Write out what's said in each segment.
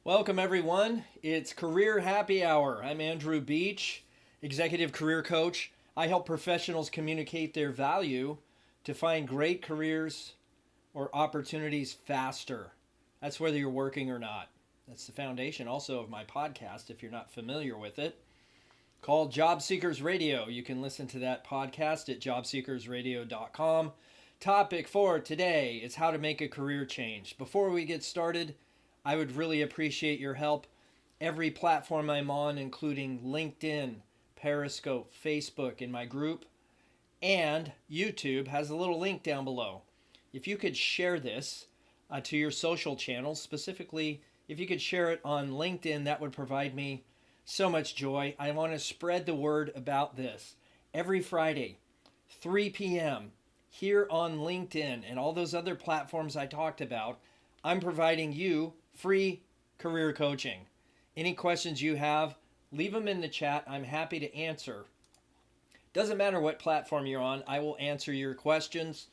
Welcome, everyone. It's Career Happy Hour. I'm Andrew Beach, Executive Career Coach. I help professionals communicate their value to find great careers or opportunities faster. That's whether you're working or not. That's the foundation also of my podcast, if you're not familiar with it, called Job Seekers Radio. You can listen to that podcast at jobseekersradio.com. Topic for today is how to make a career change. Before we get started, I would really appreciate your help. Every platform I'm on, including LinkedIn, Periscope, Facebook, in my group, and YouTube, has a little link down below. If you could share this to your social channels, specifically if you could share it on LinkedIn, that would provide me so much joy. I want to spread the word about this. Every Friday, 3 p.m., here on LinkedIn and all those other platforms I talked about, I'm providing you free career coaching. Any questions you have, leave them in the chat. I'm happy to answer. Doesn't matter what platform you're on, I will answer your questions.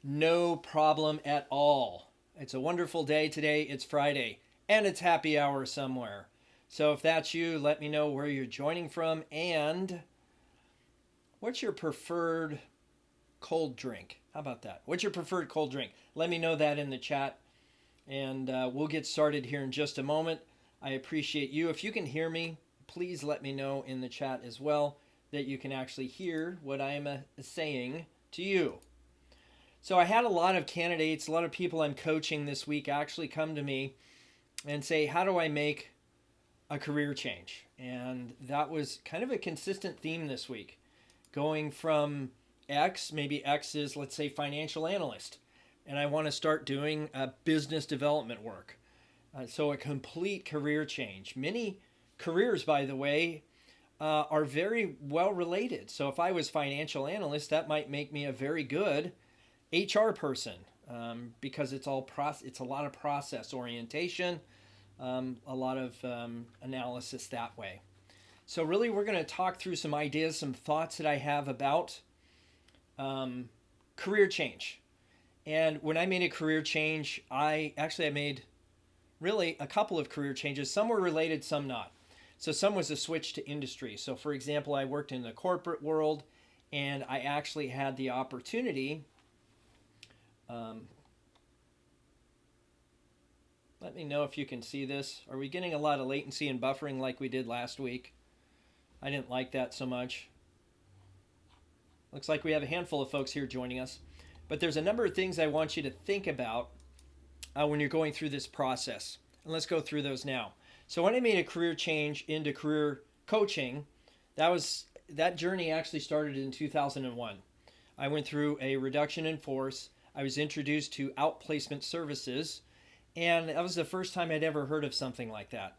No problem at all. It's a wonderful day today. It's Friday, and it's happy hour somewhere. So if that's you, let me know where you're joining from and what's your preferred cold drink. How about that? What's your preferred cold drink? Let me know that in the chat. And we'll get started here in just a moment. I appreciate you. If you can hear me, please let me know in the chat as well that you can actually hear what I am saying to you. So I had a lot of candidates, a lot of people I'm coaching this week actually come to me and say, how do I make a career change? And that was kind of a consistent theme this week. Going from X, maybe X is, let's say, financial analyst, and I want to start doing business development work. So a complete career change. Many careers, by the way, are very well related. So if I was financial analyst, that might make me a very good HR person because it's a lot of process orientation, a lot of analysis that way. So really, we're going to talk through some ideas, some thoughts that I have about career change. And when I made a career change, I made really a couple of career changes. Some were related, some not. So some was a switch to industry. So for example, I worked in the corporate world and I actually had the opportunity. Let me know if you can see this. Are we getting a lot of latency and buffering like we did last week? I didn't like that so much. Looks like we have a handful of folks here joining us. But there's a number of things I want you to think about when you're going through this process. And let's go through those now. So when I made a career change into career coaching, that journey actually started in 2001. I went through a reduction in force. I was introduced to outplacement services, and that was the first time I'd ever heard of something like that.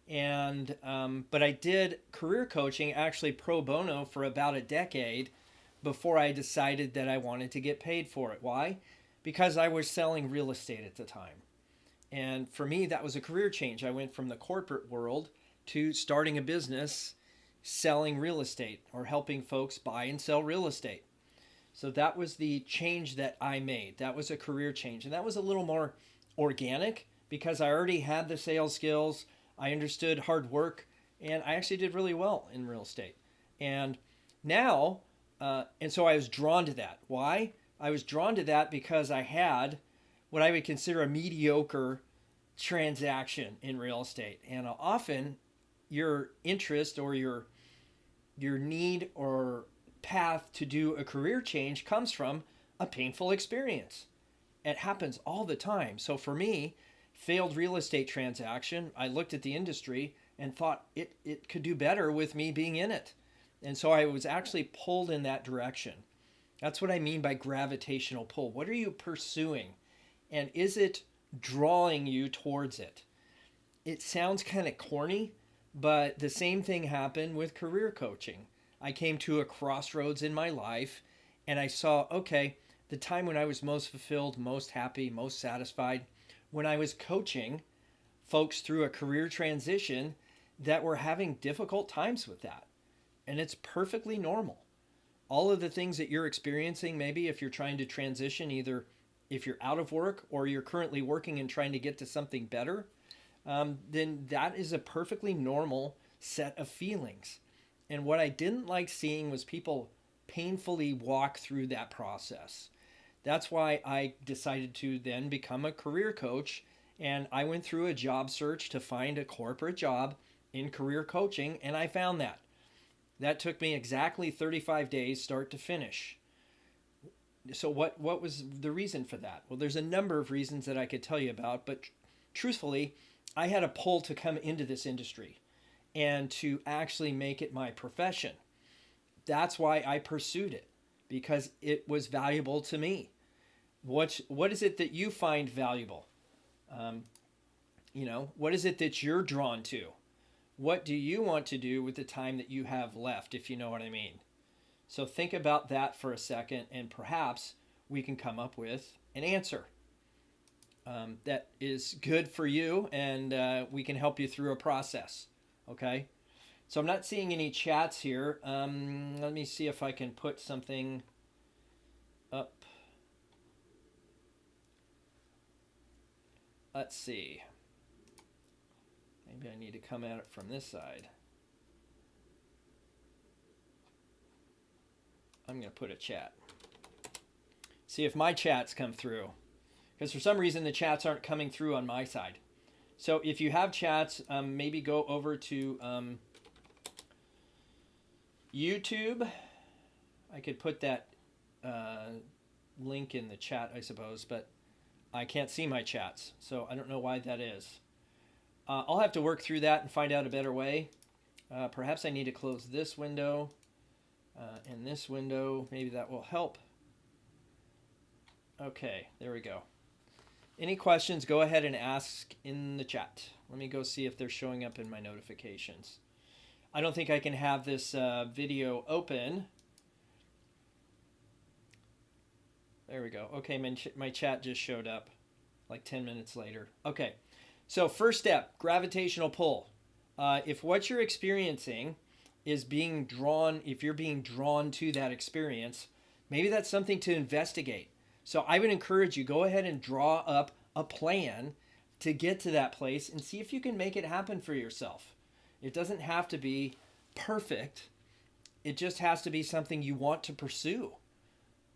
And but I did career coaching actually pro bono for about a decade before I decided that I wanted to get paid for it. Why? Because I was selling real estate at the time. And for me, that was a career change. I went from the corporate world to starting a business selling real estate or helping folks buy and sell real estate. So that was the change that I made. That was a career change. And that was a little more organic because I already had the sales skills. I understood hard work, and I actually did really well in real estate. And now, and so I was drawn to that. Why? I was drawn to that because I had what I would consider a mediocre transaction in real estate. And often your interest or your need or path to do a career change comes from a painful experience. It happens all the time. So for me, failed real estate transaction, I looked at the industry and thought it could do better with me being in it. And so I was actually pulled in that direction. That's what I mean by gravitational pull. What are you pursuing? And is it drawing you towards it? It sounds kind of corny, but the same thing happened with career coaching. I came to a crossroads in my life and I saw, okay, the time when I was most fulfilled, most happy, most satisfied, when I was coaching folks through a career transition that were having difficult times with that. And it's perfectly normal. All of the things that you're experiencing, maybe if you're trying to transition, either if you're out of work or you're currently working and trying to get to something better, then that is a perfectly normal set of feelings. And what I didn't like seeing was people painfully walk through that process. That's why I decided to then become a career coach. And I went through a job search to find a corporate job in career coaching, and I found that. That took me exactly 35 days, start to finish. So what was the reason for that? Well, there's a number of reasons that I could tell you about, but truthfully, I had a pull to come into this industry and to actually make it my profession. That's why I pursued it, because it was valuable to me. What is it that you find valuable? Um, what is it that you're drawn to? What do you want to do with the time that you have left, if you know what I mean? So think about that for a second, and perhaps we can come up with an answer that is good for you, and we can help you through a process. Okay? So I'm not seeing any chats here. Let me see if I can put something up. Let's see. Maybe I need to come at it from this side. I'm going to put a chat. See if my chats come through. Because for some reason the chats aren't coming through on my side. So if you have chats, maybe go over to YouTube. I could put that link in the chat, I suppose, but I can't see my chats, so I don't know why that is. I'll have to work through that and find out a better way. Perhaps I need to close this window and this window. Maybe that will help. Okay, there we go. Any questions, go ahead and ask in the chat. Let me go see if they're showing up in my notifications. I don't think I can have this video open. There we go. Okay, my chat just showed up like 10 minutes later. Okay, so first step, gravitational pull. If what you're experiencing is being drawn, if you're being drawn to that experience, maybe that's something to investigate. So I would encourage you, go ahead and draw up a plan to get to that place and see if you can make it happen for yourself. It doesn't have to be perfect. It just has to be something you want to pursue.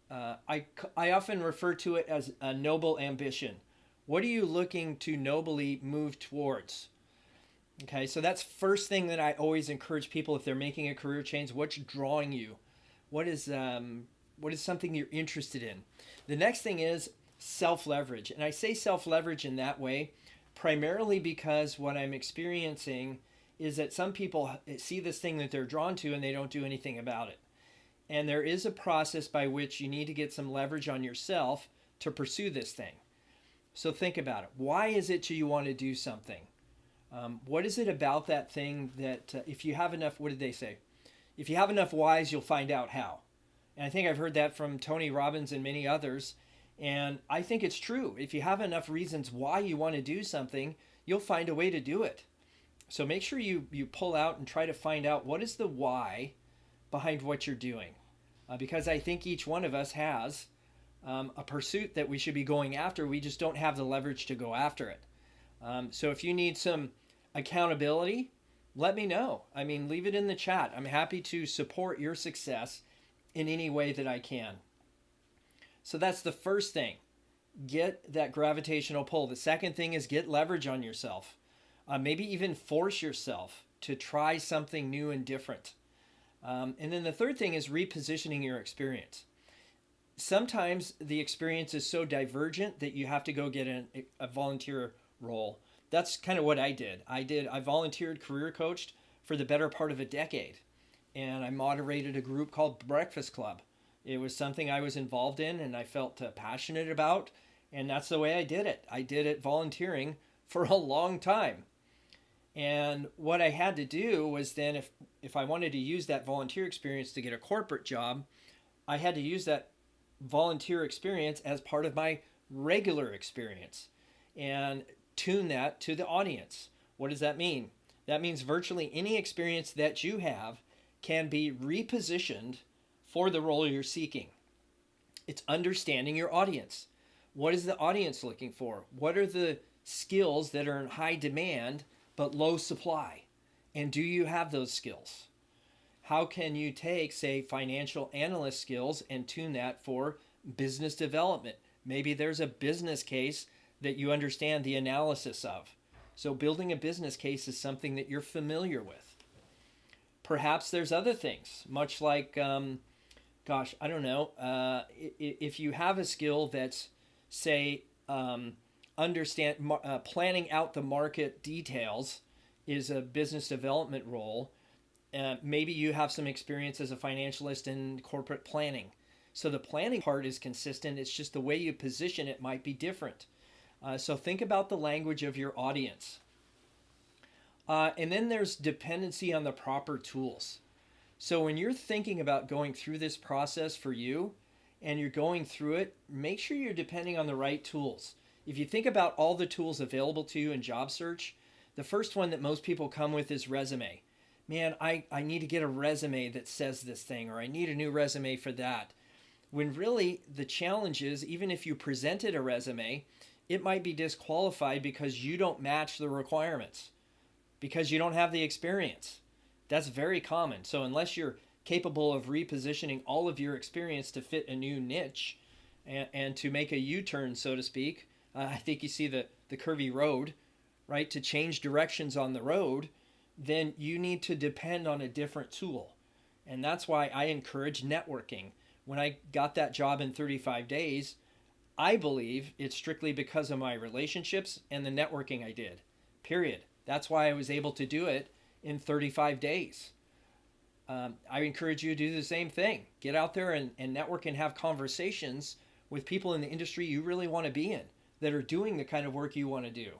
I often refer to it as a noble ambition. What are you looking to nobly move towards? Okay, so that's first thing that I always encourage people if they're making a career change. What's drawing you? What is something you're interested in? The next thing is self-leverage. And I say self-leverage in that way primarily because what I'm experiencing is that some people see this thing that they're drawn to and they don't do anything about it. And there is a process by which you need to get some leverage on yourself to pursue this thing. So think about it. Why is it you want to do something? What is it about that thing that if you have enough, what did they say? If you have enough whys, you'll find out how. And I think I've heard that from Tony Robbins and many others. And I think it's true. If you have enough reasons why you want to do something, you'll find a way to do it. So make sure you pull out and try to find out what is the why behind what you're doing. Because I think each one of us has a pursuit that we should be going after. We just don't have the leverage to go after it. So if you need some accountability, let me know. I mean, leave it in the chat. I'm happy to support your success in any way that I can. So that's the first thing. Get that gravitational pull. The second thing is get leverage on yourself. Maybe even force yourself to try something new and different. And then the third thing is repositioning your experience. Sometimes the experience is so divergent that you have to go get a volunteer role. That's kind of what I did. I volunteered, career coached for the better part of a decade. And I moderated a group called Breakfast Club. It was something I was involved in and I felt passionate about. And that's the way I did it. I did it volunteering for a long time. And what I had to do was then, if I wanted to use that volunteer experience to get a corporate job, I had to use that volunteer experience as part of my regular experience and tune that to the audience. What does that mean? That means virtually any experience that you have can be repositioned for the role you're seeking. It's understanding your audience. What is the audience looking for? What are the skills that are in high demand but low supply? And do you have those skills? How can you take, say, financial analyst skills and tune that for business development? Maybe there's a business case that you understand the analysis of. So building a business case is something that you're familiar with. Perhaps there's other things, much like, I don't know, if you have a skill that's, say, planning out the market details is a business development role. Maybe you have some experience as a financialist in corporate planning. So the planning part is consistent. It's just the way you position it might be different. So think about the language of your audience. And then there's dependency on the proper tools. So when you're thinking about going through this process for you and you're going through it, make sure you're depending on the right tools. If you think about all the tools available to you in job search, the first one that most people come with is resume. Man, I need to get a resume that says this thing, or I need a new resume for that. When really the challenge is, even if you presented a resume, it might be disqualified because you don't match the requirements, because you don't have the experience. That's very common. So unless you're capable of repositioning all of your experience to fit a new niche and to make a U-turn, so to speak, I think you see the curvy road, right? To change directions on the road, then you need to depend on a different tool. And that's why I encourage networking. When I got that job in 35 days, I believe it's strictly because of my relationships and the networking I did, period. That's why I was able to do it in 35 days. I encourage you to do the same thing. Get out there and network and have conversations with people in the industry you really want to be in, that are doing the kind of work you want to do,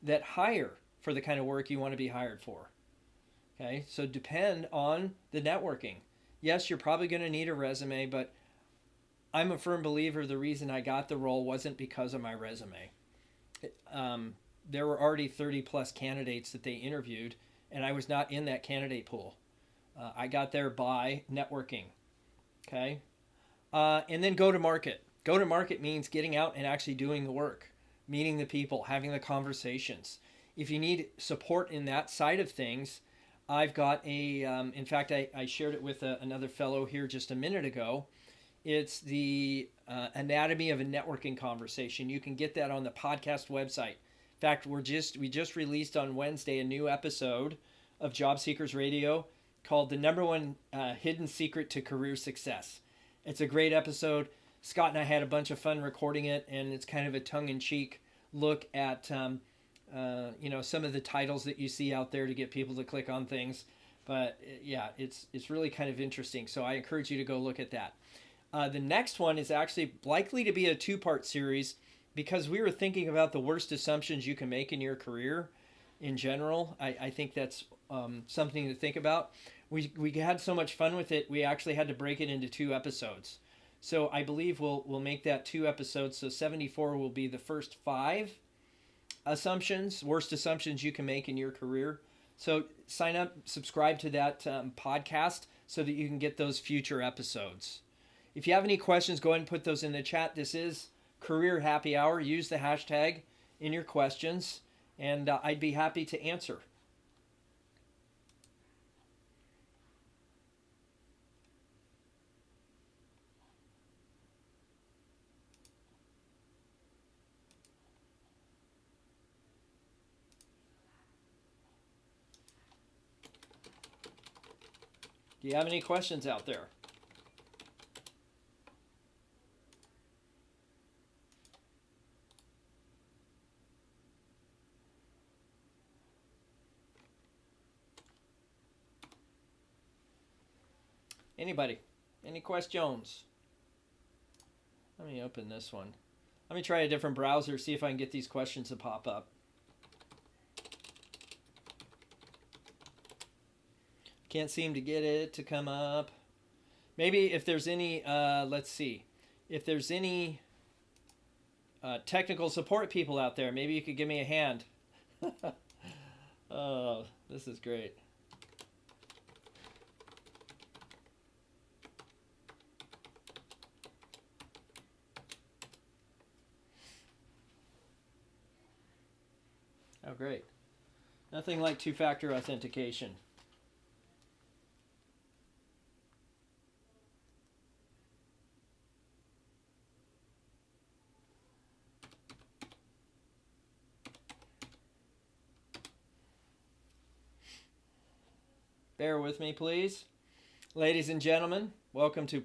that hire for the kind of work you want to be hired for. Okay, so depend on the networking. Yes, you're probably going to need a resume, but I'm a firm believer the reason I got the role wasn't because of my resume. There were already 30 plus candidates that they interviewed, and I was not in that candidate pool. I got there by networking. Okay, and then go to market. Go to market means getting out and actually doing the work, meeting the people, having the conversations. If you need support in that side of things, I've got in fact, I shared it with another fellow here just a minute ago. It's the anatomy of a networking conversation. You can get that on the podcast website. In fact, we just released on Wednesday a new episode of Job Seekers Radio called The Number One Hidden Secret to Career Success. It's a great episode. Scott and I had a bunch of fun recording it, and it's kind of a tongue-in-cheek look at some of the titles that you see out there to get people to click on things. But yeah, it's really kind of interesting. So I encourage you to go look at that. The next one is actually likely to be a two-part series because we were thinking about the worst assumptions you can make in your career in general. I think that's something to think about. We had so much fun with it, we actually had to break it into 2 episodes. So I believe we'll make that 2 episodes. So 74 will be the first 5 worst assumptions you can make in your career. So sign up, subscribe to that podcast so that you can get those future episodes. If you have any questions, go ahead and put those in the chat. This is Career Happy Hour. Use the hashtag in your questions, and I'd be happy to answer. Do you have any questions out there? Anybody? Any questions? Let me open this one. Let me try a different browser, see if I can get these questions to pop up. Can't seem to get it to come up. Maybe if there's any, let's see. If there's any technical support people out there, maybe you could give me a hand. Oh, this is great. Oh, great. Nothing like two-factor authentication. Bear with me, please. Ladies and gentlemen, welcome to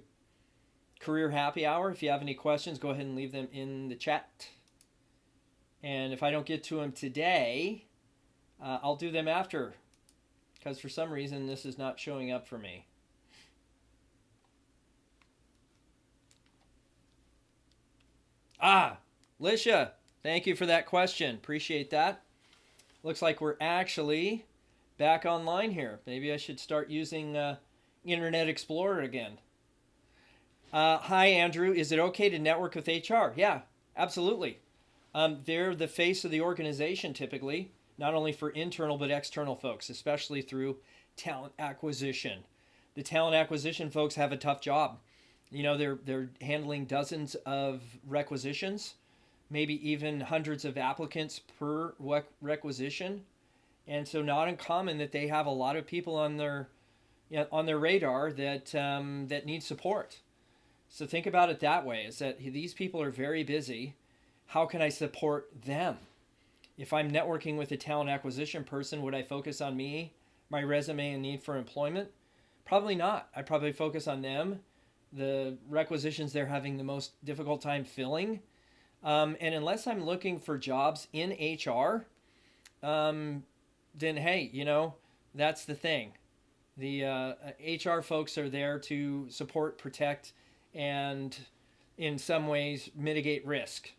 Career Happy Hour. If you have any questions, go ahead and leave them in the chat. And if I don't get to them today, I'll do them after, because for some reason this is not showing up for me. Lisha, thank you for that question. Appreciate that. Looks like we're actually back online here. Maybe I should start using Internet Explorer again. Hi, Andrew. Is it okay to network with HR? Yeah, absolutely. They're the face of the organization typically, not only for internal but external folks, especially through talent acquisition. The talent acquisition folks have a tough job. You know, they're handling dozens of requisitions, maybe even hundreds of applicants per requisition. And so not uncommon that they have a lot of people on their radar that that need support. So think about it that way, is that these people are very busy. How can I support them? If I'm networking with a talent acquisition person, would I focus on me, my resume, and need for employment? Probably not. I'd probably focus on them, the requisitions they're having the most difficult time filling. And unless I'm looking for jobs in HR, then hey, you know, that's the thing. The HR folks are there to support, protect, and in some ways mitigate risk.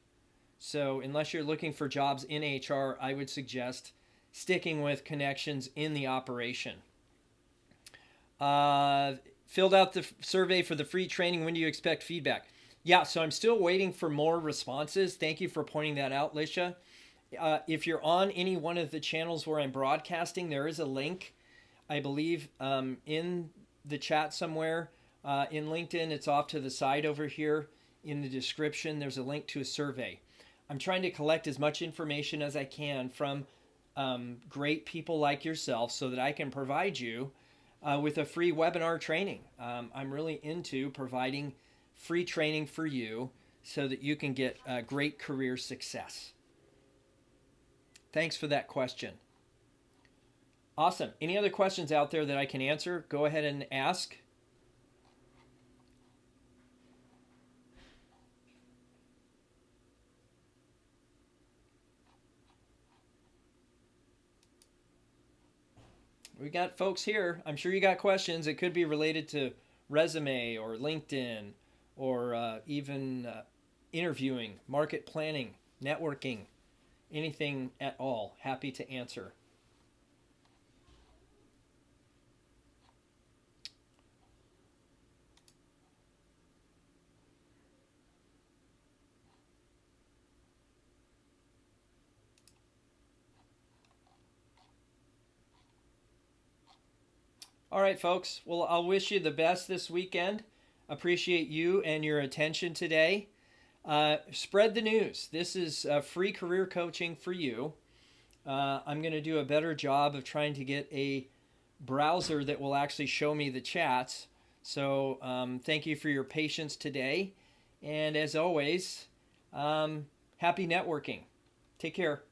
So unless you're looking for jobs in HR, I would suggest sticking with connections in the operation. Filled out the survey for the free training. When do you expect feedback? Yeah, so I'm still waiting for more responses. Thank you for pointing that out, Lisha. If you're on any one of the channels where I'm broadcasting, there is a link, I believe, in the chat somewhere. In LinkedIn, it's off to the side over here. In the description, there's a link to a survey. I'm trying to collect as much information as I can from great people like yourself so that I can provide you with a free webinar training. I'm really into providing free training for you so that you can get great career success. Thanks for that question. Awesome. Any other questions out there that I can answer? Go ahead and ask. We got folks here. I'm sure you got questions. It could be related to resume or LinkedIn or even interviewing, market planning, networking, anything at all. Happy to answer. All right, folks. Well, I'll wish you the best this weekend. Appreciate you and your attention today. Spread the news. This is free career coaching for you. I'm going to do a better job of trying to get a browser that will actually show me the chats. So thank you for your patience today. And as always, happy networking. Take care.